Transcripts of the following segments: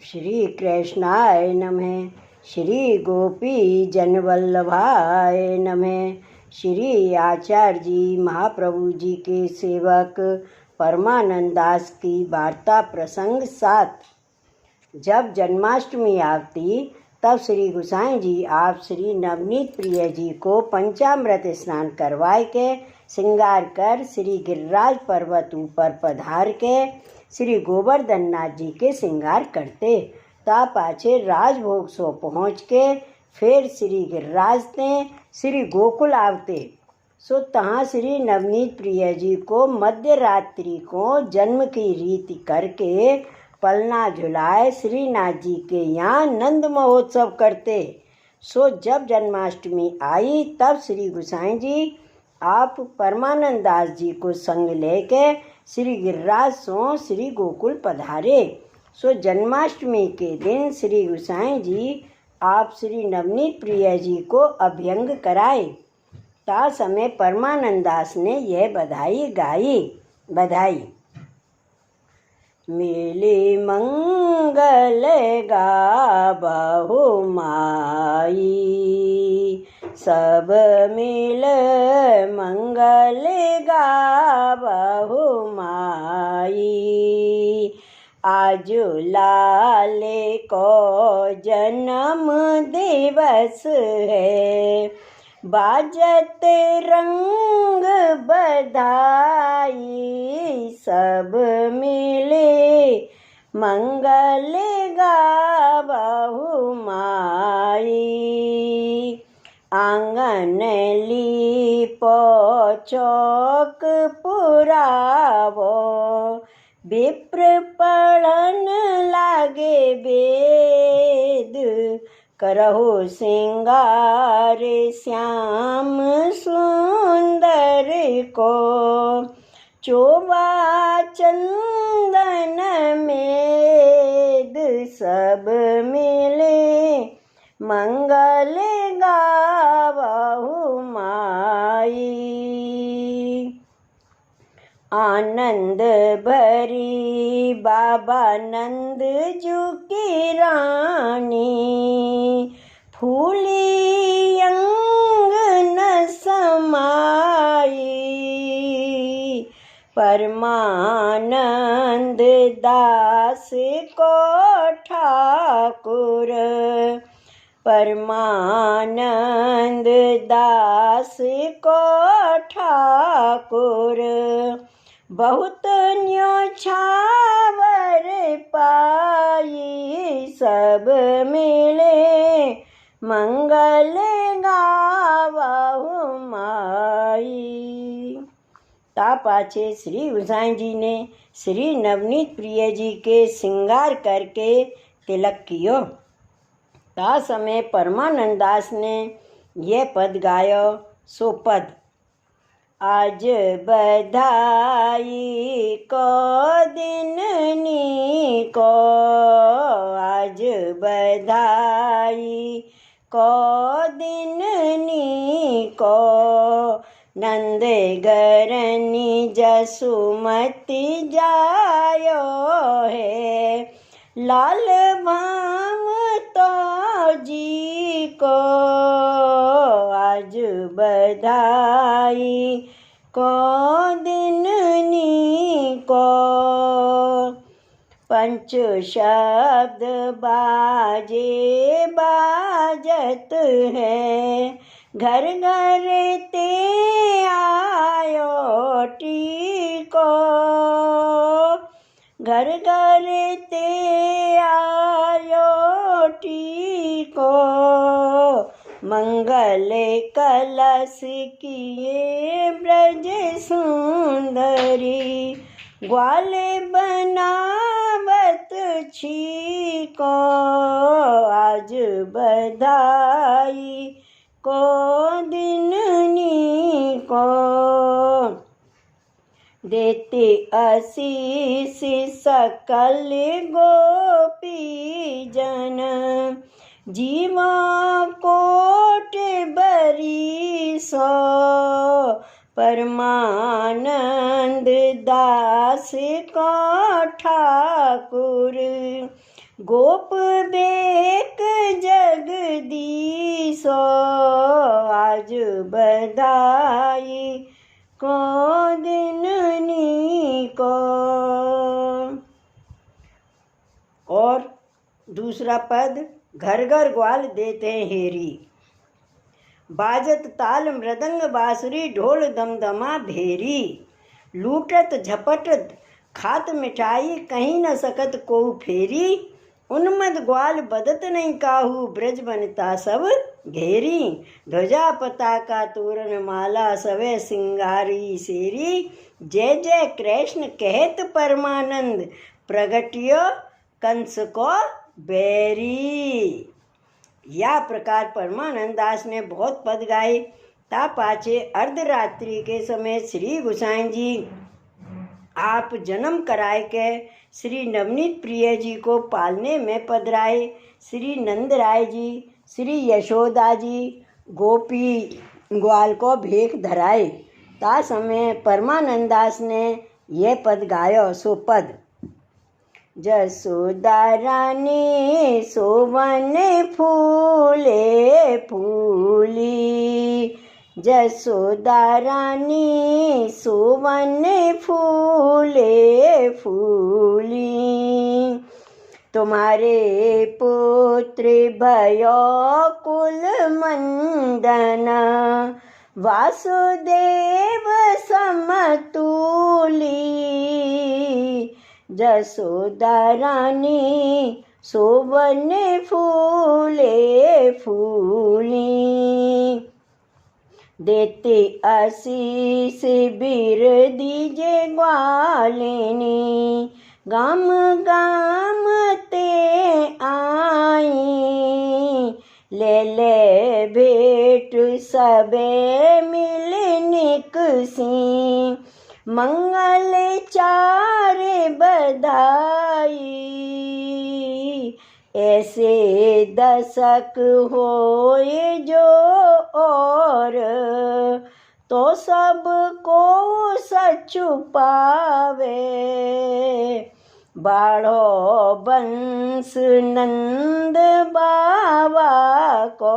श्री कृष्णाय नमः। श्री गोपी जनवल्लभाय नमः। श्री आचार्य जी महाप्रभु जी के सेवक परमानंद दास की वार्ता प्रसंग 7। जब जन्माष्टमी आती तब श्री गोसाई जी आप श्री नवनीत प्रिय जी को पंचामृत स्नान करवाए के श्रृंगार कर श्री गिरिराज पर्वत ऊपर पधार के श्री गोवर्धन नाथ जी के श्रृंगार करते। ता पाछे राजभोग सो पहुँच के फिर श्री गिरिराज ने श्री गोकुल आवते। सो तहाँ श्री नवनीत प्रिय जी को मध्य रात्रि को जन्म की रीति करके पलना झुलाए श्रीनाथ जी के यहाँ नंद महोत्सव करते। सो जब जन्माष्टमी आई तब श्री गोसाई जी आप परमानंद दास जी को संग लेके श्री गिरिराज सो श्री गोकुल पधारे। सो जन्माष्टमी के दिन श्री गोसाई जी आप श्री नवनीत प्रिय जी को अभ्यंग कराए। ता समय परमानंद दास ने यह बधाई गाई। बधाई मिली मंगल गाबहु माई, सब मिल मंगल गाबहु माई। आजु लाले को जन्म दिवस है, बाजत रंग बधाई। सब मिले मंगल गाबहु माई। आंगन लीपो चौक पुरावो, विप्र पढ़न लागे वेद। करहु श्रृंगार श्याम सुंदर को, चोबा चंदन मेद। सब मिले मंगल गावहु माई। आनंद भरी बाबा नंद जू की रानी, फूली अंगन समाई। परमानंद दास को ठाकुर, परमानंद दास को ठाकुर। बहुत न्योछावर पाई, सब मिले मंगल गावहु माई। ता पाछे श्री गोसाई जी ने श्री नवनीत प्रिय जी के श्रृंगार करके तिलक कियो। ता समय परमानंद दास ने यह पद गायो। सो पद आज बधाई को दिन नी को, आज बधाई को दिन नी को। नंद घरनी जसुमती जायो है, लाल भाम तो जी को। आज बधाई को दिन नी को, पंच शब्द बाजे बाजत है। घर घर ते आयो टीको, घर घर ते आयो टीको। मंगल कलश किए ब्रज सुंदरी, ग्वाले बनावत छीको। आज बधाई को दिन नी को, देते आशीष सकल गोपी जन। जीवा कोट बरी सो, परमानंद दास को ठाकुर गोप बेक जगदीशो आज बधाई को दिननी को। और दूसरा पद, घर घर ग्वाल देते हेरी, बाजत ताल मृदंग बांसुरी ढोल दमदमा भेरी, लूटत झपटत खात मिठाई कहीं न सकत को फेरी, उन्मद ग्वाल बदत नहीं काहू ब्रज बनता सब घेरी, ध्वजा पताका तोरण माला सवे सिंगारी सेरी, जय जय कृष्ण कहत परमानंद प्रगटियो कंस को बैरी। या प्रकार परमानंद दास ने बहुत पद गाए। ता पाछे अर्धरात्रि के समय श्री गोसाई जी आप जन्म कराए के श्री नवनीत प्रिय जी को पालने में पधराए। श्री नंदराय जी, श्री यशोदा जी गोपी ग्वाल को भेख धराए। ता समय परमानंद दास ने यह पद गायो। सो पद, जसोदा रानी सोवन फूले फूली, जसोदा रानी सोवन फूले फूली, तुम्हारे पुत्र भयो कुल मंदन, वासुदेव समतुली, जसोदा रानी सोवन फूले फूली, देते आशीष बीर दीजे ग्वालिनी, गाम गाम ते आई, ले ले भेंट सबे मिल निकसी, मंगल चारे बधाई, ऐसे दशक होए जो और, तो सबको सचु पावे, बाढ़ो बंस नंद बाबा को,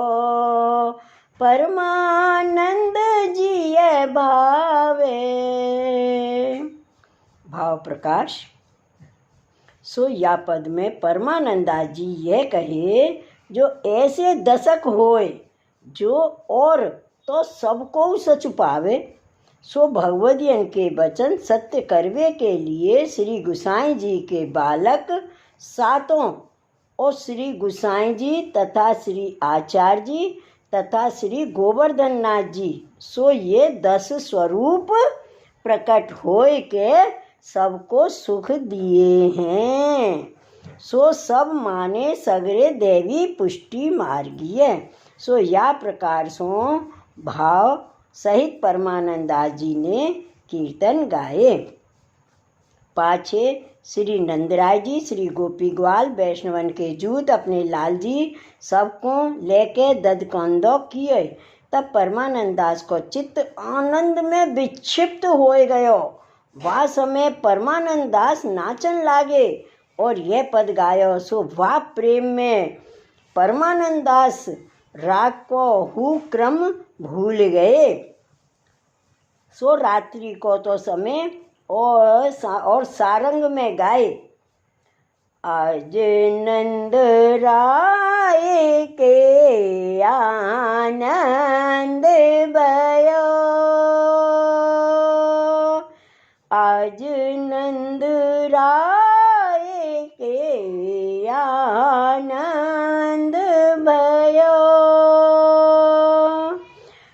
परमानंद जिये भावे। भाव प्रकाश। सो या पद में परमानंदास जी यह कहे, जो ऐसे दशक होए जो और तो सबको सच पावे, सो भगवदियन के वचन सत्य करवे के लिए श्री गोसाई जी के बालक सातों और श्री गोसाई जी तथा श्री आचार्य जी तथा श्री गोवर्धन नाथ जी, सो ये 10 स्वरूप प्रकट होए के सबको सुख दिए हैं। सो सब माने सगरे देवी पुष्टि मार्गीय। सो या प्रकार सो भाव सहित परमानंदास जी ने कीर्तन गाए। पाछे श्री नंदराय जी, श्री गोपी ग्वाल वैष्णवन के जूत अपने लाल जी सबको लेके ददकंदो किए। तब परमानंद दास को चित्त आनंद में विक्षिप्त हो गयो। वह समय परमानंद दास नाचन लागे और यह पद गायो। सो वाह प्रेम में परमानंद दास राग को हु क्रम भूल गए। सो रात्रि को तो समय और सारंग में गाए। आज नंद राय के आनंद भयो, आज नंद राय के आनंद भयो,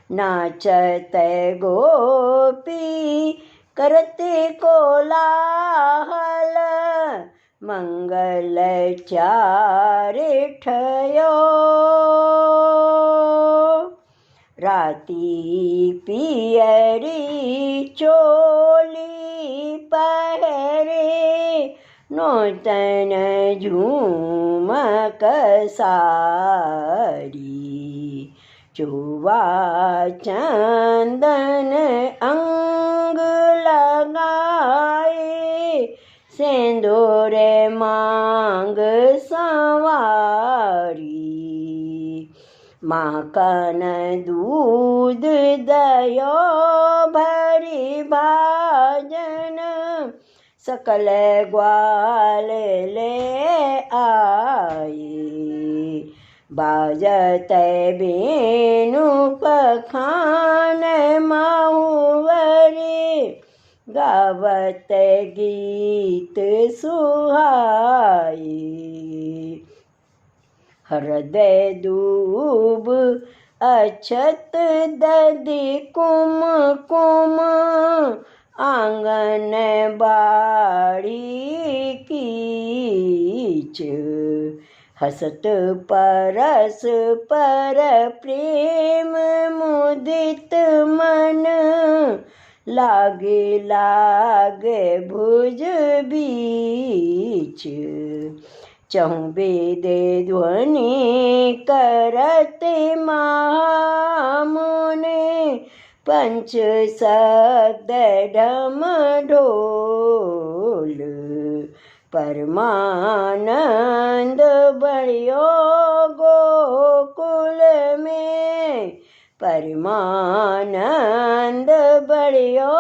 नाचत गोपी करते कोलाहल, मंगल चारे ठयो, राती पियरी चोली पहरे, नूतन झूमक सारी, चुवा चंदन अंग लगाए, सिंदूर मांग संवारी। माखन दूध दयो भरी भाजन, सकल ग्वाल ले आए। बाजत बेनु पखान माहुवरी, गावत गीत सुहाई। हृदय दूब अक्षत दधि कुमकुम, आंगन बाड़ी कीच। हसत परस पर प्रेम मुदित मन, लागे लागे भुज बीच। चहु वेदे ध्वनि करते महामुने, पंच शब्द ढम ढोल। परमानंद बढ़ियो गोकुल में, परमानंद बढ़ियो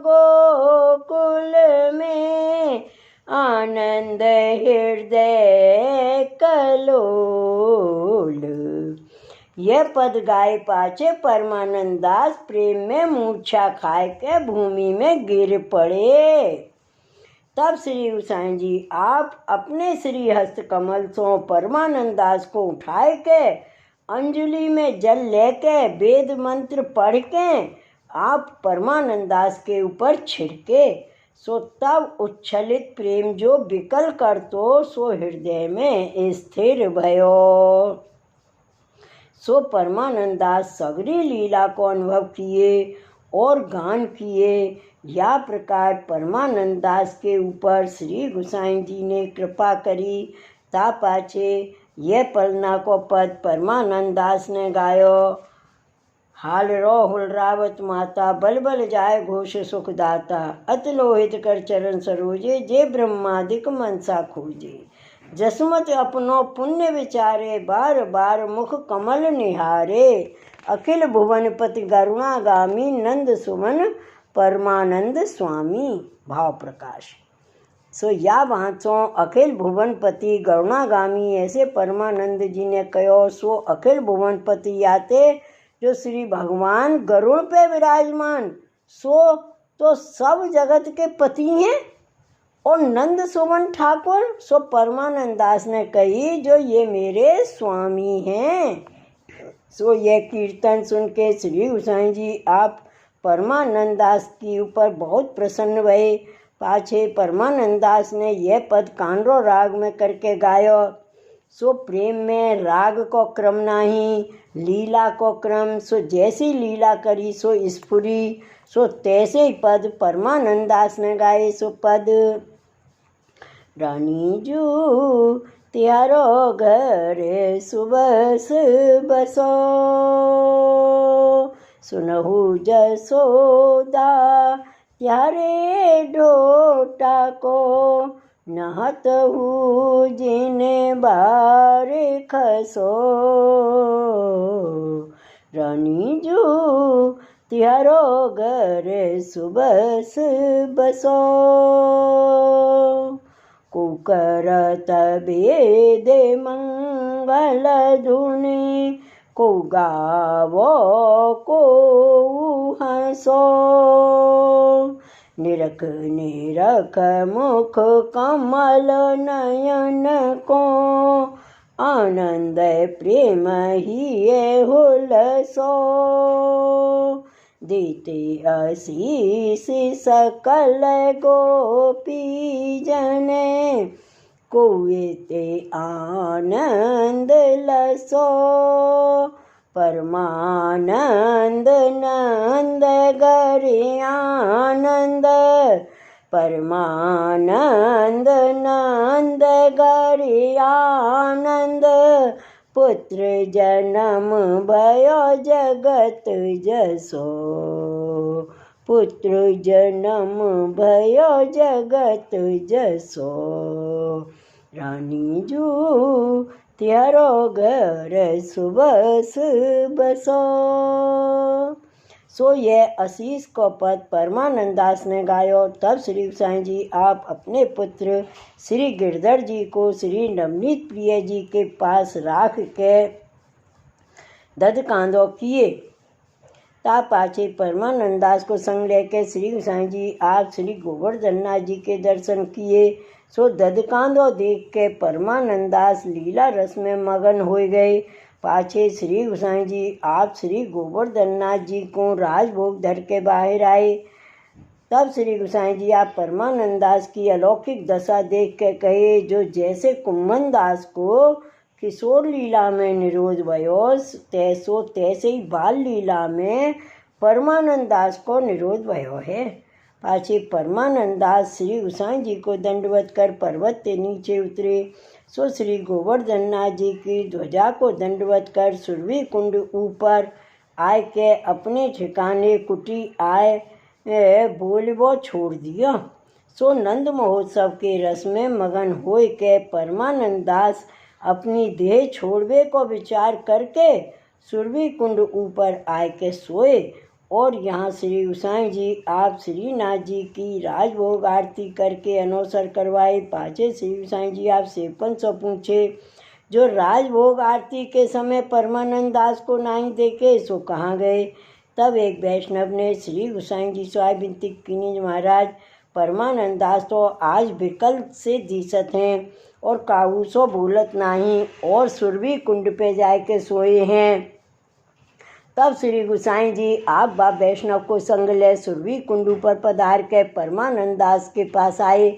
गोकुल में, आनंद हृदय कलोल। यह पद गाय पाछे परमानंद दास प्रेम में मूर्छा खाए के भूमि में गिर पड़े। तब श्री गोसाई जी आप अपने श्री हस्त कमल से परमानंद दास को उठाए के अंजलि में जल लेके वेद मंत्र पढ़ के आप परमानंद दास के ऊपर छिड़के। सो तब उच्छलित प्रेम जो विकल करतो, सो हृदय में स्थिर भयो। सो परमानंद दास सगरी लीला को अनुभव किए और गान किए। या प्रकार परमानंद दास के ऊपर श्री गोसाई जी ने कृपा करी। ता पाछे ये पलना को पद परमानंद दास ने गायो। हाल रो हुलरावत माता, बल बल जाय घोष सुखदाता। अत लोहित कर चरण सरोजे, जे ब्रह्मादिक मनसा खोजे। जसमत अपनो पुण्य विचारे, बार बार मुख कमल निहारे। अखिल भुवनपति गरुणागामी, नंद सुमन परमानंद स्वामी। भाव प्रकाश। सो या वाँचो अखिल भुवनपति गरुणागामी ऐसे परमानंद जी ने कहो। सो अखिल भुवनपति याते जो श्री भगवान गरुड़ पे विराजमान, सो तो सब जगत के पति हैं। और नंद सुमन ठाकुर, सो परमानंद दास ने कही जो ये मेरे स्वामी हैं। सो ये कीर्तन सुन के श्री गोसाई जी आप परमानंद दास के ऊपर बहुत प्रसन्न भये। पाछे परमानंद दास ने यह पद कांडो राग में करके गायो। सो प्रेम में राग को क्रम नहीं, लीला को क्रम। सो जैसी लीला करी सो स्फुरी, सो तैसे ही पद परमानंद दास ने गाए। सो पद रानी जू त्यारो घर सुबस बसो, सुनहु जसोदा त्यारे ढोटा को, नहतहु जिने बार खसो। रानी जू त्यारो घर सुबस बसो, कुकरत बेदे मंगल धुनि, को गावो को हंसो। निरख निरख मुख कमल नयन को, आनंद प्रेम ही हुलसो। देते आशीष सकल गोपी जने, कोएते आनंद लसो। परमानंद नंद गरि आनंद, परमानंद नंद गरि आनंद। पुत्र जन्म भयो जगत जसो, पुत्र जन्म भयो जगत जसो, रानी जू त्यारो घर सुबस बसो। सो यह आशीष को पद परमानंद दास ने गायो। तब श्री गोसाई जी आप अपने पुत्र श्री गिरधर जी को श्री नवनीत प्रिय जी के पास राख के ददकांदो किए। ता पाछे परमानंद दास को संग लेके श्री गोसाई जी आप श्री गोवर्धन नाथ जी के दर्शन किए। सो ददकांदो देख के परमानंद दास लीला रस में मगन हो गए। पाछे श्री गोसाई जी आप श्री गोवर्धन नाथ जी को राजभोग धर के बाहर आए। तब श्री गोसाई जी आप परमानंद दास की अलौकिक दशा देख के कहे, जो जैसे कुम्मन दास को किशोर लीला में निरोध भयो तैसे ही बाल लीला में परमानंद दास को निरोध भयो है। पाछे परमानंद दास श्री गोसाई जी को दंडवत कर पर्वत के नीचे उतरे। सो श्री गोवर्धन नाथ जी की ध्वजा को दंडवत कर सुरभि कुंड ऊपर आए के अपने ठिकाने कुटी आए बोलबो छोड़ दिया। सो नंद महोत्सव के रस में मगन हो के परमानंद दास अपनी देह छोड़वे को विचार करके सुरभि कुंड ऊपर आए के सोए। और यहाँ श्री गोसाई जी आप श्रीनाथ जी की राजभोग आरती करके अनोसर करवाए। पाछे श्री गोसाई जी आप सेवकन से पूछे, जो राजभोग आरती के समय परमानंद दास को नहीं देखे सो कहाँ गए। तब एक वैष्णव ने श्री गोसाई जी से विनती की, महाराज परमानंद दास तो आज विकल से दिसत हैं और काहू सो भूलत नहीं और सुरभि कुंड पे जाके सोए हैं। तब श्री गोसाई जी आप बा वैष्णव को संग ले सुरभि कुंड पर पधार के परमानंद दास के पास आए।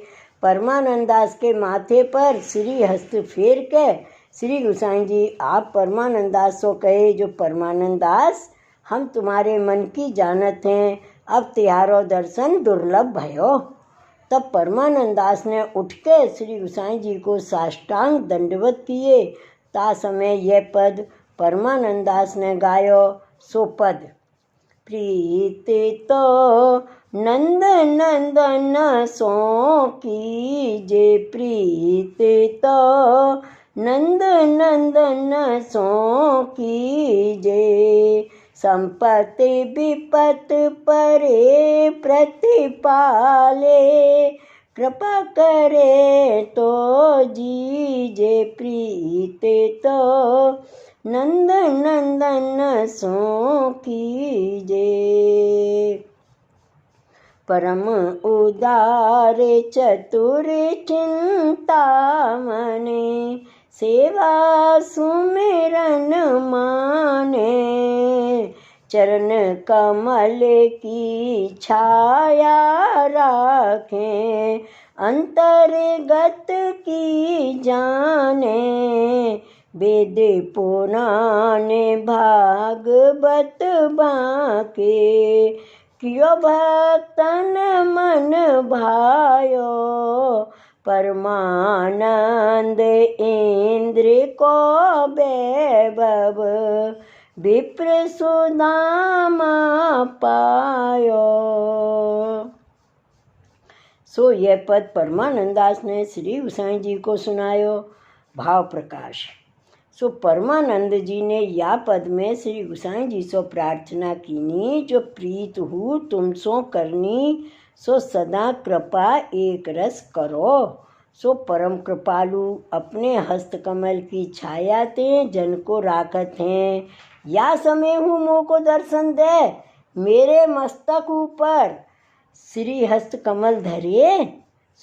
परमानंद दास के माथे पर श्री हस्त फेर के श्री गोसाई जी आप परमानंद दास को कहे, जो परमानंद दास हम तुम्हारे मन की जानत हैं, अब तिहारो दर्शन दुर्लभ भयो। तब परमानंद दास ने उठ के श्री गोसाई जी को साष्टांग दंडवत किए। ता समय यह पद परमानंद दास ने गायो। सो पद, प्रीति तो नंद नंदन सो कीजे, प्रीति तो नंद नंदन सो कीजे, संपत्ति विपत परे प्रतिपाले, कृपा करे तो जीजे, प्रीति तो नंद नंदन सो कीजे। परम उदार चतुर चिंता मने, सेवा सुमिरन माने, चरण कमल की छाया राखें, अंतर्गत की जाने, वेद पुराण भागवत बाके, कियो भक्तन मन भायो, परमानंद इंद्र को वैभव, विप्र सुदामा पायो। सो यह पद परमानंद दास ने श्री गोसाई जी को सुनायो। भाव प्रकाश। सो परमानंद जी ने या पद में श्री गोसाई जी से प्रार्थना कीनी, जो प्रीत हूँ तुम सो करनी, सो सदा कृपा एक रस करो। सो परम कृपालु अपने हस्त कमल की छाया ते जन को राखत हैं। या समय हूँ मोह को दर्शन दे, मेरे मस्तक ऊपर श्री हस्त कमल धरे,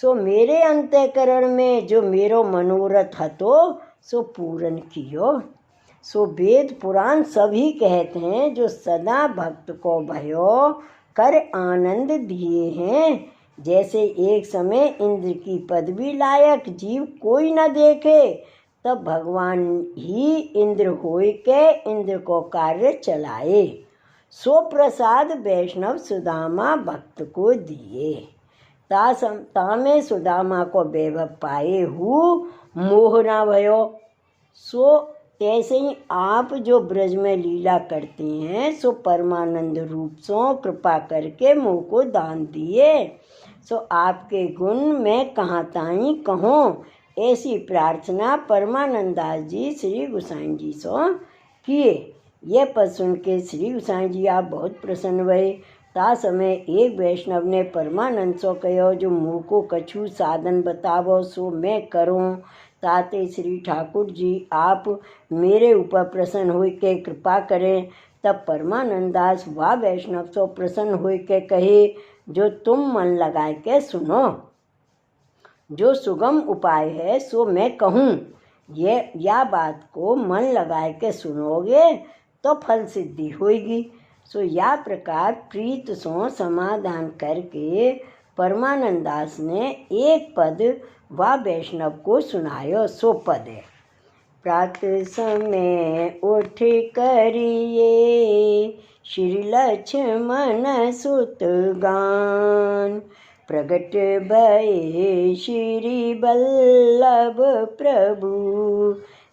सो मेरे अंतःकरण में जो मेरो मनोरथ हतो सो पूर्ण कियो। सो वेद पुराण सभी कहते हैं, जो सदा भक्त को भयो कर आनंद दिए हैं। जैसे एक समय इंद्र की पदवी लायक जीव कोई न देखे, तब भगवान ही इंद्र होय के इंद्र को कार्य चलाए। सो प्रसाद वैष्णव सुदामा भक्त को दिए। तामे सुदामा को वैभव पाए हूँ मोह न भयो। सो तैसे ही आप जो ब्रज में लीला करते हैं सो परमानंद रूप सो कृपा करके मुँह को दान दिए। सो आपके गुण मैं कहाँ ताई कहूँ, ऐसी प्रार्थना परमानंदास जी श्री गोसाई जी सो किए। यह पद सुन के श्री गोसाई जी आप बहुत प्रसन्न हुए। ता समय एक वैष्णव ने परमानंद सो कहो, जो मुँह को कछु साधन बतावो सो मैं करूँ। ताते श्री ठाकुर जी आप मेरे ऊपर प्रसन्न हो के कृपा करें। तब परमानंदास वह वैष्णव सो प्रसन्न हो के कहे, जो तुम मन लगाए के सुनो, जो सुगम उपाय है सो मैं कहूँ। या बात को मन लगाए के सुनोगे तो फल सिद्धि होगी। सो या प्रकार प्रीत सो समाधान करके परमानंदास ने एक पद व वैष्णव को सुनायो। सो पद है, प्रात समय उठ करिए श्री लक्ष्मण सुत गान, प्रगट भये श्री बल्लभ प्रभु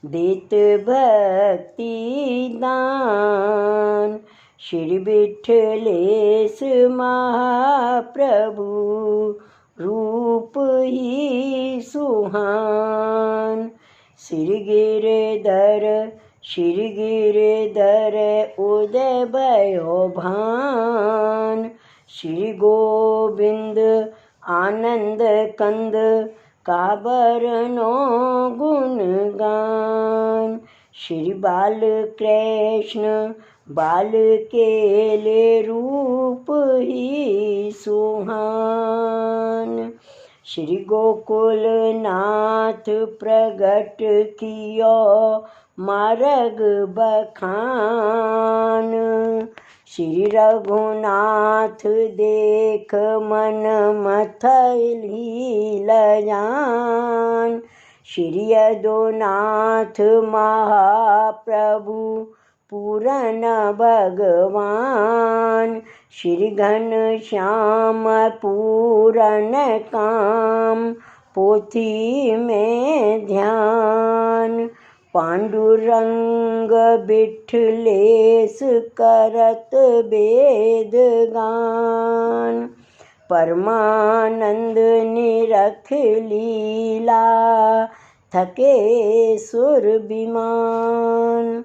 देत भक्ति दान, श्री विठलेश महाप्रभु रूप ही सुहान, श्री गिरधर उदय भयो भान, श्री गोविंद आनंद कंद का बरनो गुण गान, श्री बाल कृष्ण बाल केले रूप ही सुहान, श्री गोकुल नाथ प्रगट कियो मार्ग बखान, श्री रघुनाथ देख मन मथली लजान, श्री यदुनाथ महाप्रभु पूरन भगवान, श्री घन श्याम पूरन काम पोथी में ध्यान, पांडुरंग विठलेश करत वेद गान, परमानंद निरख लीला थके सुर विमान।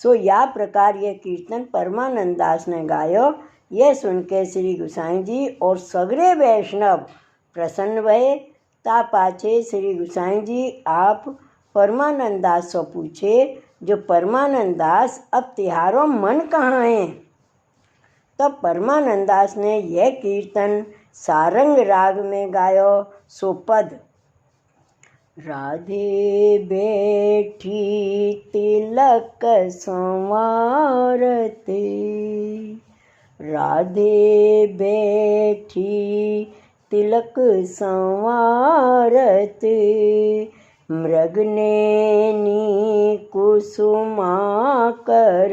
सो या प्रकार यह कीर्तन परमानंदास ने गायो। यह सुन के श्री गोसाई जी और सगरे वैष्णव प्रसन्न भये। ता पाछे श्री गोसाई जी आप परमानंदास से पूछे, जो परमानंदास अब तिहारो मन कहाँ है। तब परमानंदास ने यह कीर्तन सारंग राग में गायो। सो पद, राधे बैठी तिलक संवारते, राधे बैठी तिलक संवारते, मृगनैनी कुसुमाकर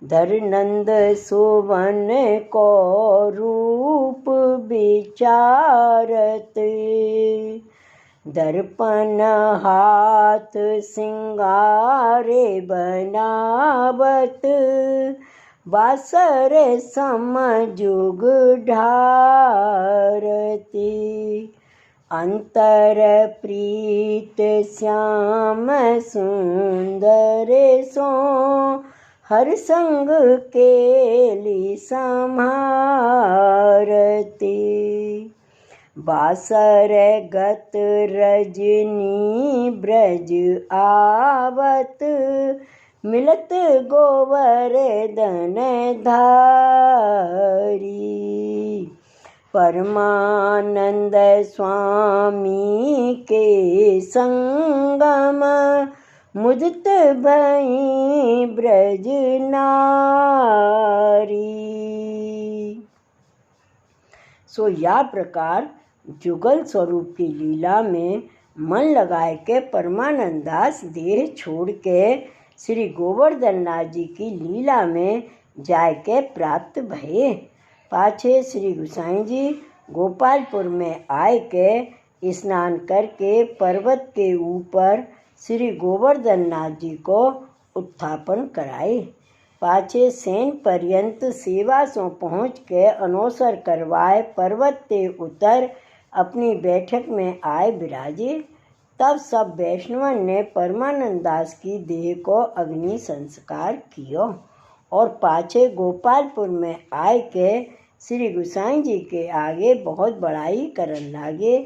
धर नंद सुवन को रूप विचारते, दर्पण हाथ सिंगारे बनावत, बासर समजुग ढारती, अंतर प्रीत श्याम सुंदर सो हर संग केली संहारती, बासर गत रजनी ब्रज आवत, मिलत गोवर्धन धारी, परमानंद स्वामी के संगम मुदित भई ब्रज नारी। सो या प्रकार जुगल स्वरूप की लीला में मन लगाए के परमानंदास देह छोड़ के श्री गोवर्धन नाथ जी की लीला में जाय के प्राप्त भये। पाछे श्री गोसाई जी गोपालपुर में आए के स्नान करके पर्वत के ऊपर श्री गोवर्धन नाथ जी को उत्थापन कराए। पाछे सेन पर्यंत सेवा सो पहुँच के अनोसर करवाए पर्वत ते उतर अपनी बैठक में आए विराजे। तब सब वैष्णवन ने परमानंद दास की देह को अग्नि संस्कार कियो और पाछे गोपालपुर में आए के श्री गोसाई जी के आगे बहुत बड़ाई करन लागे।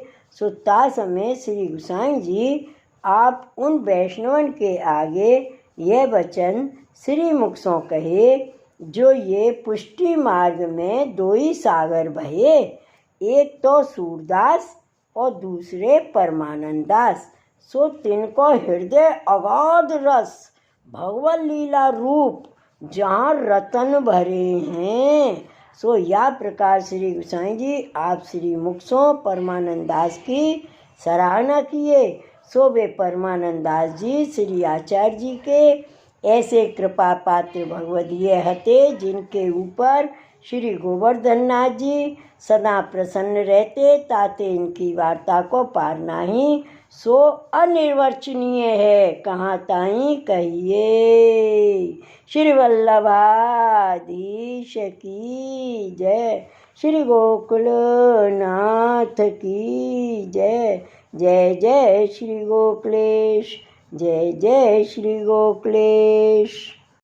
सुता समय श्री गोसाई जी आप उन वैष्णवन के आगे यह वचन श्री मुख सो कहे, जो ये पुष्टि मार्ग में दो ही सागर बहे, एक तो सूरदास और दूसरे परमानंद दास। सो तिनको हृदय अगाध रस भगवत लीला रूप जहाँ रतन भरे हैं। सो या प्रकार श्री गोसाई जी आप श्री मुख सो परमानंद दास की सराहना किए। सो वे परमानंद दास जी श्री आचार्य जी के ऐसे कृपा पात्र भगवदीय हते, जिनके ऊपर श्री गोवर्धन नाथ जी सदा प्रसन्न रहते, ताते इनकी वार्ता को पार नाही। सो अनिर्वचनीय है, कहाँ ताई कहिए। श्री वल्लभाधीश की जय, श्री गोकुल नाथ की जय। जय जय श्री गोकुलेश, जय जय श्री गोकुलेश।